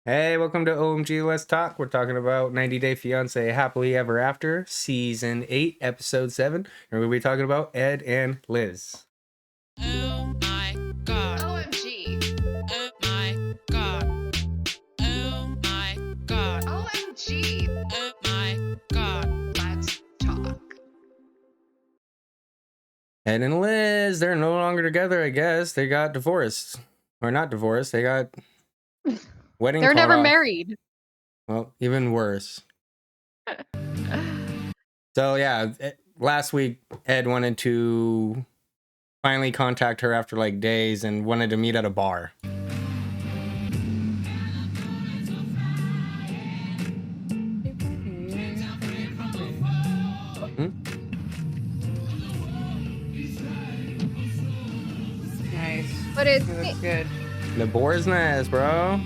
Hey, welcome to OMG Let's Talk. We're talking about 90 Day Fiancé Happily Ever After, Season 8, Episode 7. And we'll be talking about Ed and Liz. Oh my god. OMG. Oh my god. Oh my god. OMG. Oh my god. Let's talk. Ed and Liz, they're no longer together, I guess. They got divorced. Or not divorced, they got wedding They're called never off. married. Well, even worse. So, yeah, last week, Ed wanted to finally contact her after like days and wanted to meet at a bar. Nice. But it Looks good. The boar's nest, bro.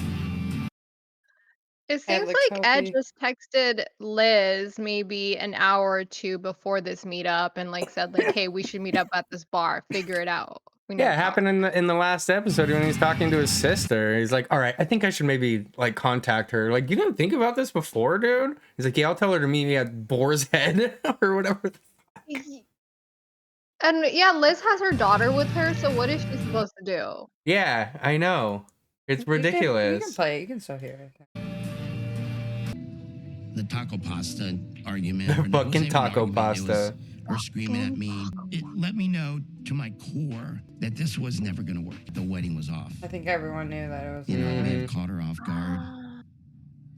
seems looks like Ed healthy. just texted Liz maybe an hour or two before this meetup and like said like, hey, we should meet up at this bar. Figure it out. We need Yeah, to it talk. happened in the last episode when he's talking to his sister. He's like, "All right, I think I should maybe like contact her." Like, you didn't think about this before, dude? He's like, "Yeah, I'll tell her to meet me at Boar's Head or whatever." And yeah, Liz has her daughter with her, so what is she supposed to do? Yeah, I know. It's You can ridiculous. play. You can still hear it. The taco pasta argument. The or no, it wasn't fucking even an taco argument, it was pasta. her screaming at me. It let me know to my core that this was never going to work. The wedding was off. I think everyone knew that it was. You know, Mhm. it caught her off guard.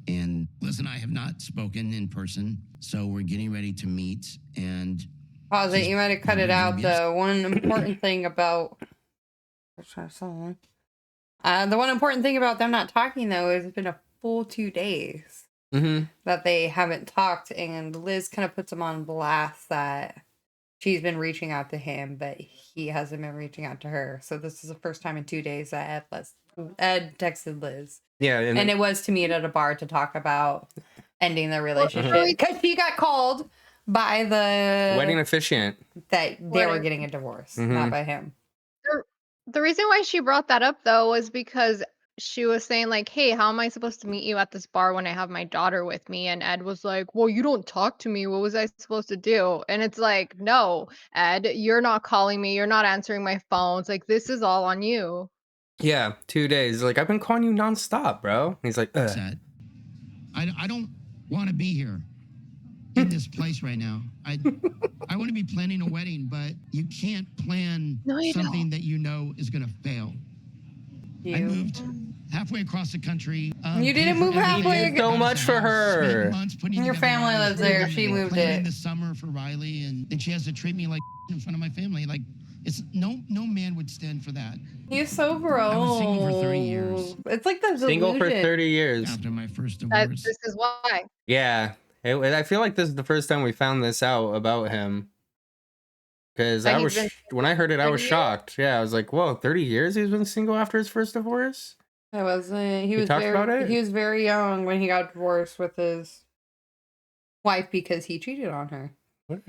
And Liz and I have not spoken in person, so we're getting ready to meet. And Pause it. You might have cut it out. The one important thing about. The one important thing about them not talking though is it's been a full 2 days Mm-hmm. that they haven't talked, and Liz kind of puts him on blast that she's been reaching out to him, but he hasn't been reaching out to her. So this is the first time in 2 days that Ed texted Liz, Yeah, and it was to meet at a bar to talk about ending their relationship really- because she got called by the wedding officiant. that they were Wedding. getting a divorce, Mhm. not by him. The reason why she brought that up though was because she was saying like, hey, how am I supposed to meet you at this bar when I have my daughter with me? And Ed was like, well, you don't talk to me. What was I supposed to do? And it's like, no, Ed, you're not calling me. You're not answering my phones. Like, this is all on you. Yeah, 2 days. Like, I've been calling you nonstop, bro. He's like, ugh. upset. I don't want to be here in this place right now. I want to be planning a wedding, but you can't plan No, you something that you know is going to fail. I moved halfway across the country. You didn't paid for move halfway everything, So bought much us a for house, her. spent months putting Your together family all lives this there. planning, She moved planning it. this summer for Riley, and then she has to treat me like in front of my family. Like, it's no man would stand for that. He's so gross. I was single for 30 years. It's like the Single for delusion. 30 years. After my first That divorce, this is why. Yeah. I feel like this is the first time we found this out about him. Because That I he's was, been when I heard it, I 30 was years? shocked. Yeah, I was like, whoa, 30 years he's been single after his first divorce? I wasn't. He You was talked about very. it? He was very young when he got divorced with his wife because he cheated on her. What?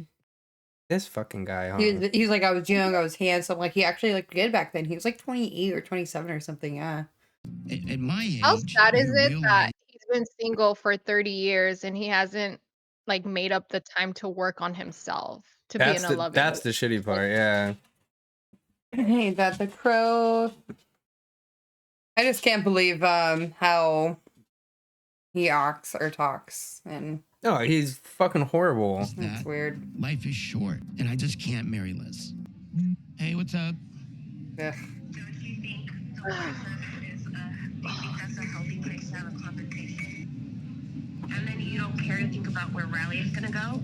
This fucking guy, huh? He was like, I was young, I was handsome. Like he actually looked good back then. He was like 28 or 27 or something. Yeah. at my age, How sad is you it realize- that he's been single for 30 years and he hasn't like made up the time to work on himself to be in a loving That's the shitty part, yeah. Hey, that the crow. I just can't believe how he acts or talks, and No, he's fucking horrible. is it's that weird. life is short, and I just can't marry Liz. Hey, what's up? Ugh. So if you think the person is, do you think that's a healthy place to have a conversation? And then you don't care to think about where Riley is gonna go?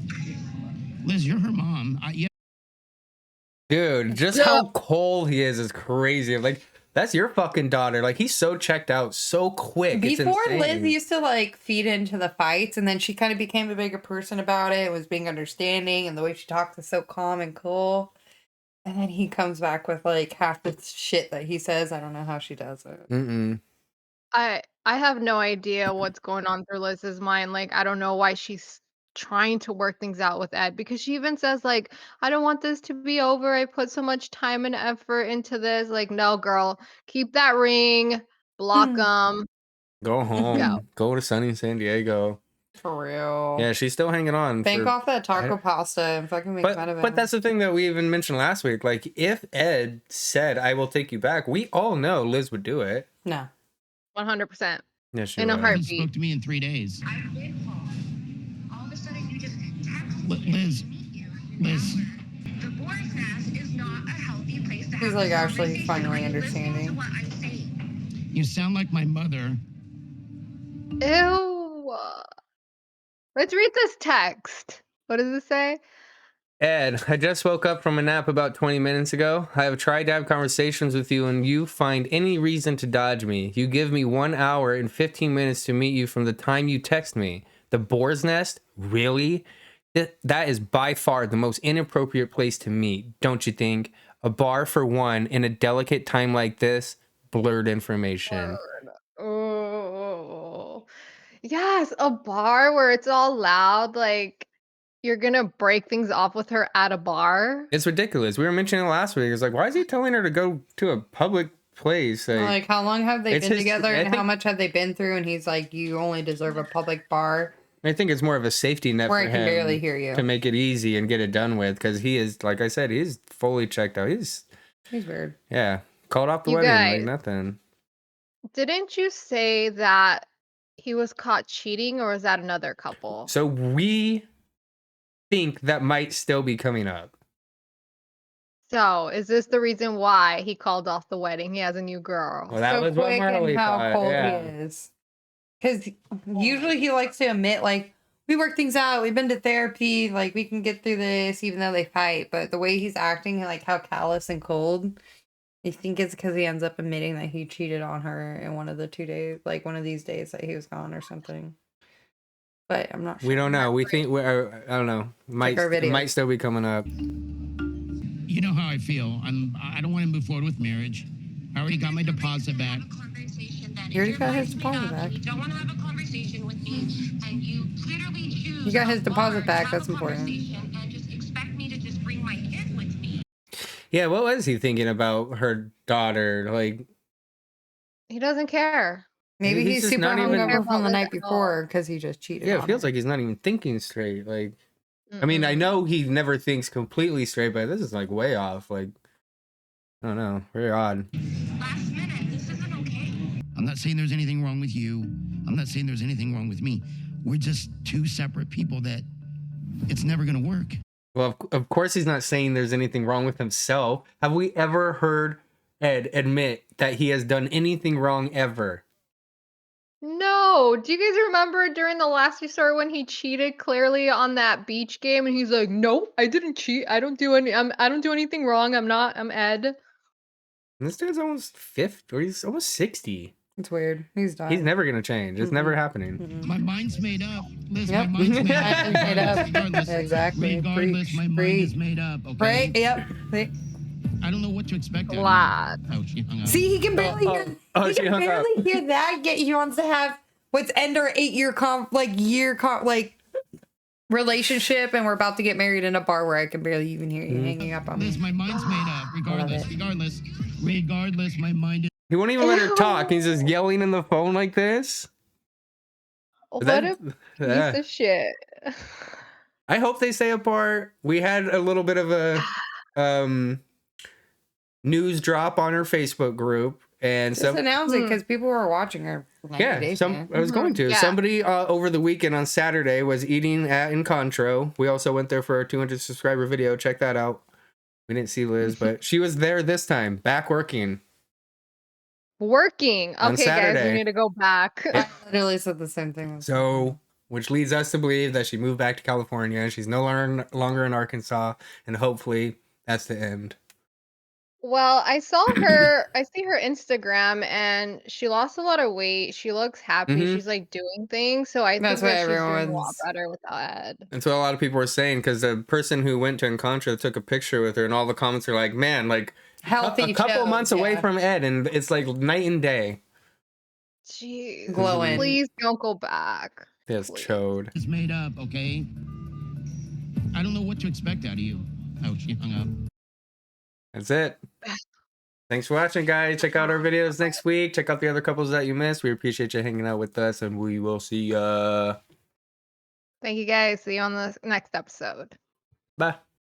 Liz, you're her mom. Dude, just how cold he is crazy. Like, that's your fucking daughter. Like, he's so checked out so quick. It's Before insane. Liz used to like feed into the fights, and then she kind of became a bigger person about it. Was being understanding, and the way she talks is so calm and cool. And then he comes back with like half the shit that he says. I don't know how she does it. Mm-mm. I have no idea what's going on through Liz's mind. Like, I don't know why she's trying to work things out with Ed because she even says like, I don't want this to be over. I put so much time and effort into this. Like, no, girl, keep that ring, block them. Go home. Go to sunny San Diego. For real. Yeah, she's still hanging on. Bank off that taco pasta and fucking make fun of him. But that's the thing that we even mentioned last week. Like, if Ed said, "I will take you back," we all know Liz would do it. No. 100%. Yeah, she In a would. You heartbeat. spoke to me in 3 days. I did call. All of a sudden, you just text Liz, me to meet you. Liz. The boar's nest is not a healthy place to have He's like this actually conversation. finally Are you listening to understanding. what I'm saying? You sound like my mother. Ew. Let's read this text. What does it say? Ed, I just woke up from a nap about 20 minutes ago. I have tried to have conversations with you and you find any reason to dodge me. You give me 1 hour and 15 minutes to meet you from the time you text me. The boar's nest? Really? That is by far the most inappropriate place to meet, don't you think? A bar for one in a delicate time like this? Blurred information. Oh. Yes, a bar where it's all loud, like you're gonna break things off with her at a bar. It's ridiculous. We were mentioning it last week. It's like, why is he telling her to go to a public place? Like, how long have they it's been his- together I and how think- much have they been through? And he's like, you only deserve a public bar I think it's more of a safety net where for I can him barely hear you. to make it easy and get it done with, because he is, like I said, he's fully checked out. He's weird. called off the You wedding like guys- nothing. Didn't you say that he was caught cheating, or was that another couple? So we think that might still be coming up. So, is this the reason why he called off the wedding? He has a new girl. Well, that So was what quick Marley and how thought. cold Yeah. he is. Because usually he likes to admit, like, we work things out. We've been to therapy. Like, we can get through this, even though they fight. But the way he's acting, like, how callous and cold, I think it's because he ends up admitting that he cheated on her in one of the 2 days, like, one of these days that he was gone or something. But I'm not sure. We don't know. We think, I don't know. our It video. might still be coming up. You know how I feel. I don't want to move forward with marriage. I already got my deposit back. You already got his deposit back. You don't want to have a conversation with me, and you clearly choose. You got his a deposit bar to back, have that's a important. conversation And just expect me to just bring my kid with me. Yeah, what was he thinking about her daughter? Like, He doesn't care. Maybe He's he's just super not even- hungover from the About night this at all. before because he just cheated. yeah, it on feels her. like he's not even thinking straight. Like, I mean, I know he never thinks completely straight, but this is like way off. Like, I don't know, very odd. Last minute, this isn't okay. I'm not saying there's anything wrong with you. I'm not saying there's anything wrong with me. We're just two separate people that it's never going to work. Well, of course he's not saying there's anything wrong with himself. Have we ever heard Ed admit that he has done anything wrong ever? No. Do you guys remember during the last resort when he cheated clearly on that beach game, and he's like, "No, I didn't cheat. I don't do anything wrong. I'm Ed." And this dude's almost 50, or he's almost 60. It's weird. He's done. He's never gonna change. It's never happening. My mind's made up. Liz, Yep. my mind's made up. Mind's made up. Regardless, Exactly. regardless, my mind is made up. Okay. Right? Yep. See? I don't know what to expect. out of you. Glad. Oh, she hung up. See, he can barely oh, hear. oh, He she can hung up. barely hear that. Yet he wants to have what's end our 8-year relationship, and we're about to get married in a bar where I can barely even hear you hanging up on me. Liz, my mind's made up. Regardless, it. regardless, my mind is. He won't even let her talk. He's just yelling in the phone like this. What That- a piece yeah. of shit. I hope they stay apart. We had a little bit of a news drop on her Facebook group, and Just announce it because people were watching her. For 90 yeah, days, some man. I was going to. Yeah. Somebody over the weekend on Saturday was eating at Encontro. We also went there for our 200 subscriber video. Check that out. We didn't see Liz, but she was there this time, back working. Working. On Okay, guys, Saturday. we need to go back. I literally said the same thing. So, which leads us to believe that she moved back to California. She's no longer in Arkansas, and hopefully that's the end. Well, I saw her. I see her Instagram, and she lost a lot of weight. She looks happy. Mhm. She's like doing things. So I That's think what that she's doing a lot everyone's- better without Ed. That's what a lot of people were saying, because the person who went to Encontro took a picture with her, and all the comments are like, "Man, like Healthy. a couple shows, months away yeah. from Ed, and it's like night and day." Jeez. Glowing. Please don't go back. This Please. chode. Is made up, okay? I don't know what to expect out of you. Oh, she hung up. That's it. Thanks for watching, guys. Check out our videos next week. Check out the other couples that you missed. We appreciate you hanging out with us, and we will see ya. Thank you guys. See you on the next episode. Bye.